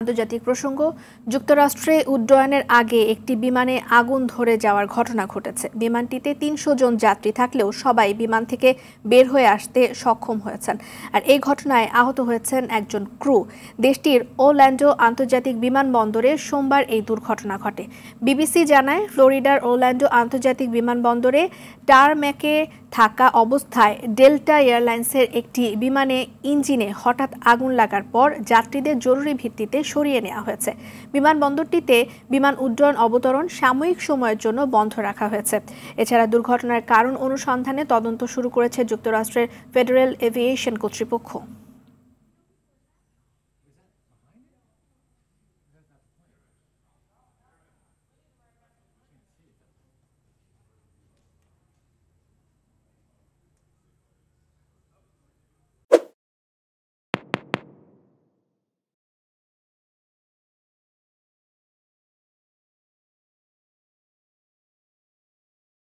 আন্তর্জাতিক প্রসঙ্গ যুক্তরাষ্ট্রে উড্ডয়নের আগে একটি বিমানে আগুন ধরে যাওয়ার ঘটনা ঘটেছে। বিমানটিতে ৩০০ জন যাত্রী থাকলেও সবাই বিমান থেকে বের হয়ে আসতে সক্ষম হয়েছেন। আর এই ঘটনায় আহত হয়েছেন একজন ক্রু। দেশটির ওরল্যান্ডো আন্তর্জাতিক বিমানবন্দরে সোমবার এই দুর্ঘটনা ঘটে। বিবিসি জানায়, ফ্লোরিডার ওরল্যান্ডো আন্তর্জাতিক বিমানবন্দরে টারম্যাকে থাকা অবস্থায় ডেল্টা এয়ারলাইন্সের একটি বিমানে ইঞ্জিনে হঠাৎ আগুন লাগার পর যাত্রীদের জরুরি ভিত্তিতে সরিয়ে নেওয়া হয়েছে। বিমানবন্দরটিতে বিমান উড্ডয়ন অবতরণ সাময়িক সময়ের জন্য বন্ধ রাখা হয়েছে। এছাড়া দুর্ঘটনার কারণ অনুসন্ধানে তদন্ত শুরু করেছে যুক্তরাষ্ট্রের ফেডারেল এভিয়েশন কর্তৃপক্ষ।